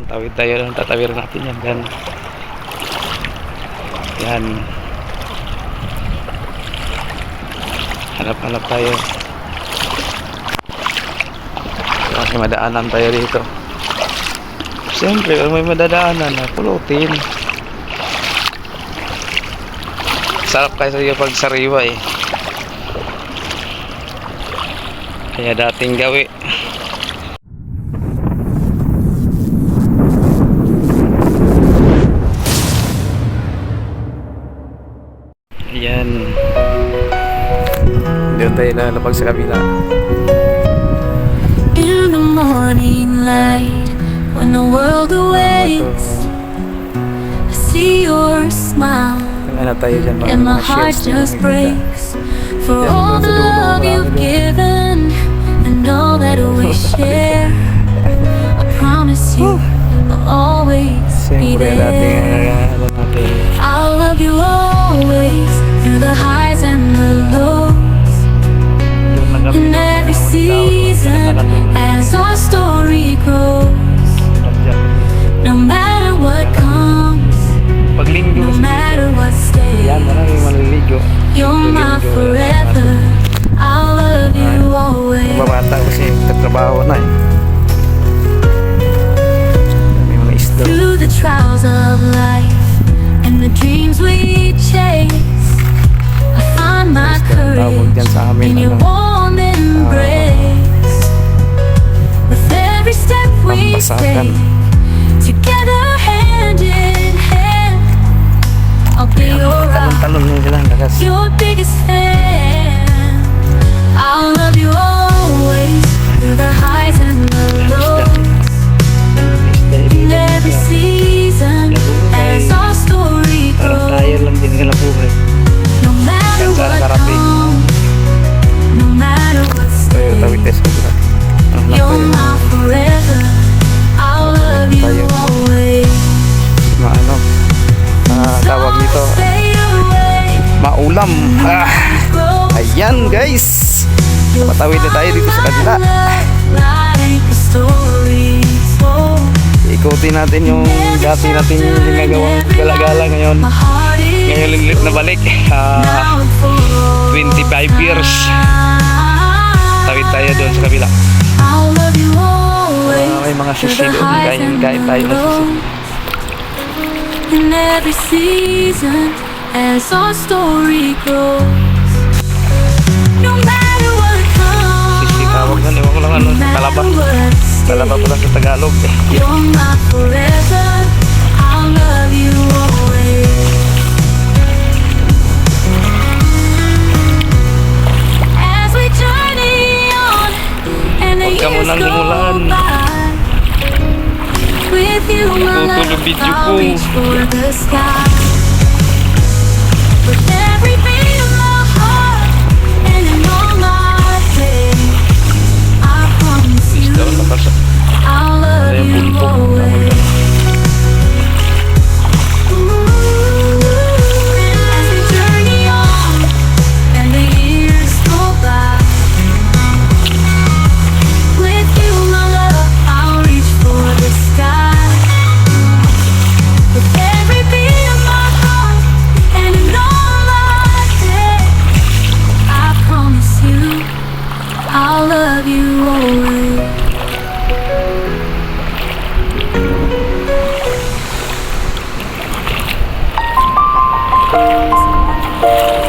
Tawid tayo lang, tatawir natin yan. Yan. Yan. Hanap-hanap tayo. Kasi madaanan tayo dito. Siyempre, kung may madadaanan na pulutin. Sarap kayo sa'yo pag sariwa eh. Kaya dating gawi. Ayan. Doon tayo lalapag sa kabila. In the morning light, when the world awakes, I see your smile, Tayo dyan, and my heart just breaks for all the love you've given and all that we share. I promise you I'll always be there. I'll love you always through the highs and the lows, in every season as our story grows. No matter what comes, no matter what stays, you're my forever. I'll love you always. Mababata kasi nagtatrabaho na eh. May mga isda. Through the trials of life and the dreams we chase, I find my Tawag dyan courage sa amin, in your warm embrace. With every step we Pampasakan. take, together hand in hand, I'll be your Talon nyo sila lakas. your biggest fan. I'll love you always through the highs and the lows, in every season as our story Parang grows. tayo lang din nila buhay. No matter what comes, no matter what Tayo tawid tayo stays, sa kabila. you're my forever. I'll love you Tayo. always. Maano? Tawag nito. Fade away, Maulam. grow. Ayan guys. Patawid na tayo dito sa kabila. Like a story told. Ikutin natin yung dati natin ginagawang gala-gala ngayon. My heart is Ngayon lilit na balik. now and for 25 years. Tawid tayo doon sa kabila. I'll love you always. May mga through sisi the doon. highs and Kain tayo the ng sisi. lows. In every season as our story grows. No matter what Sisi comes, tawag nun. Ewan ko lang ano. no Talaba. matter what Talaba pala sa Tagalog eh. you're my forever. I'll love you always. As we journey on and the Huwag ka years munang go lumulan. by, with you my Tutulog love, video I'll ko. reach for the sky. With every beat of my heart and in all my days, I promise you Daw nakasa. I'll love Yung you buntot. always. As we journey on and the years go by, with you my love, I'll reach for the sky. With every beat of my heart and in all I did, I promise you I'll love you always.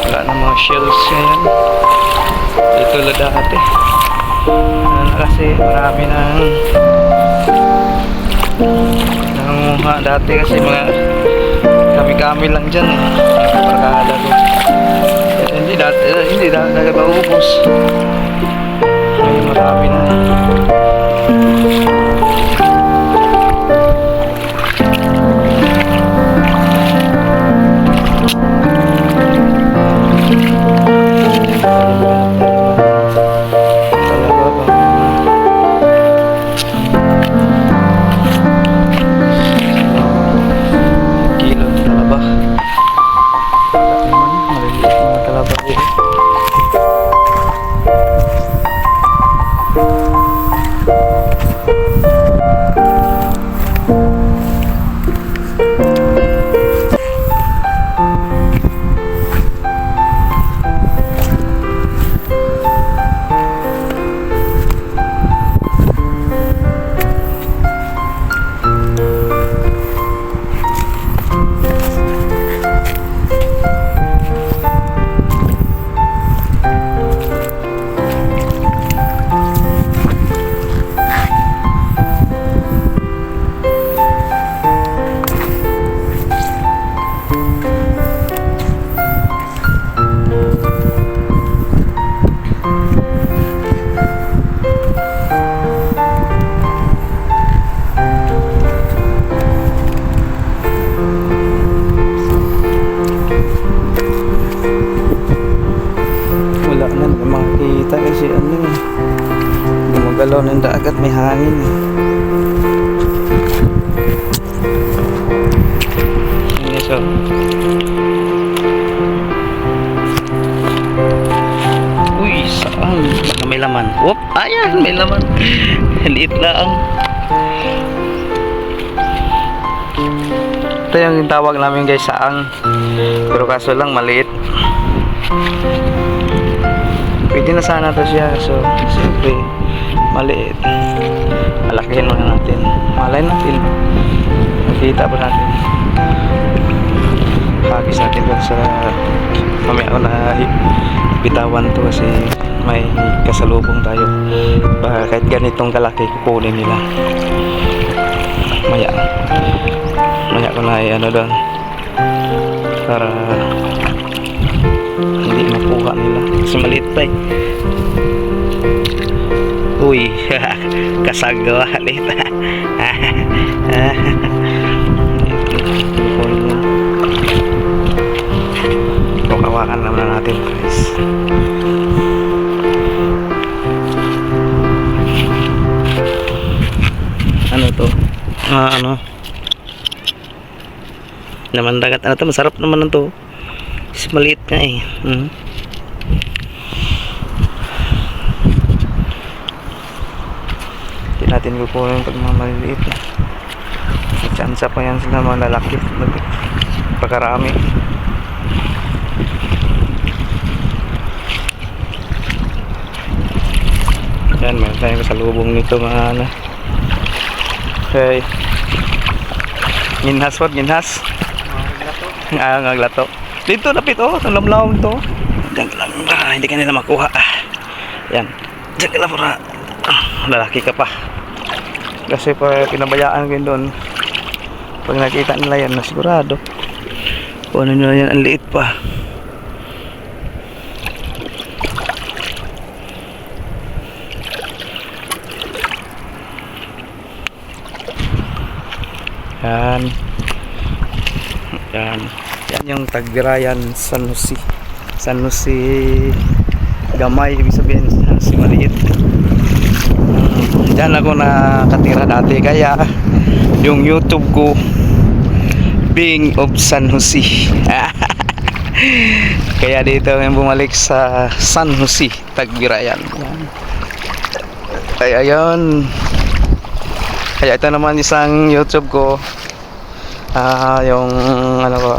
Wala na mga shells ngayon. Dito lang dati. Kasi marami nang nangunguha dati kasi mga kami-kami lang dyan eh. Barkada ko. Hindi dati nagpaubos. Ay marami na. Whoop, ayan, may laman. Liit lang. Ito yung tawag namin guys, saang. Pero kaso lang maliit. Pwede na sana to siya. So, siyempre, maliit. Malakihin muna natin. Malay natin. Nakita pa natin. Hagis natin doon sa mamaya ko na bitawan to kasi may kasalubong tayo. Baka kahit ganitong kalaki kukunin nila. Maya ko na ano doon para hindi makuha nila kasi maliit pa eh. Uy, kasagawa ulit. Kawakan naman natin guys. Ano to? Ano? Naman dagat ano to? Masarap naman to. Kasi maliit nga eh. Hindi natin kukunin pag mga maliliit. Chance pa yan sila mga lalaki. Pagkarami. Yan, meron tayong kasalubong nito mga ano. Okay. Ginhas what? Ginhas? Ngaglato. Dito lapit oh. Ang lamlaw nito. Diyan lang. Hindi ka nila makuha. Yan. Diyan ka lang para lalaki ka pa. Kasi pa pinabayaan ko yun doon. Pag nakita nila yan, nasigurado. Kung ano nila yan, ang liit pa. Yan. Yan. Yan yung Tagbirayan, San Jose. San Jose Gamay, ibig sabihin San Jose maliit. Diyan ako nakatira dati kaya yung YouTube ko Being of San Jose. Kaya dito yung bumalik sa San Jose, Tagbirayan. Ay ayun. Kaya ito naman isang YouTube ko, yung ano ko,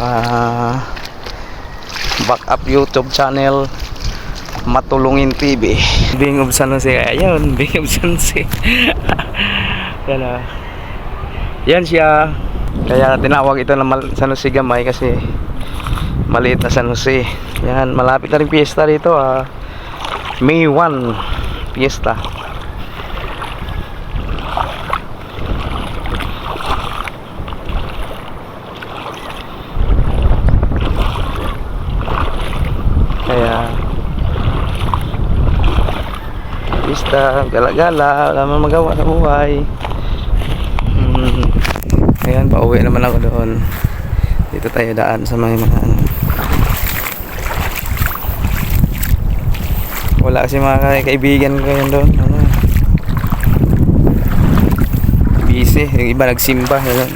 backup YouTube channel, Matulungin TV. Being of San Jose, ayun, Being of San Jose. Yan yan siya. Kaya tinawag ito na San Jose Gamay kasi maliit na San Jose. Yan, malapit na rin piyesta dito, May 1 piyesta. Kaya pista, gala-gala, wala man magawa sa buhay. Ayan, pauwi naman ako doon. Dito tayo daan sa mga wala kasi mga kaibigan ko yun doon. Busy, yung iba nagsimba yun.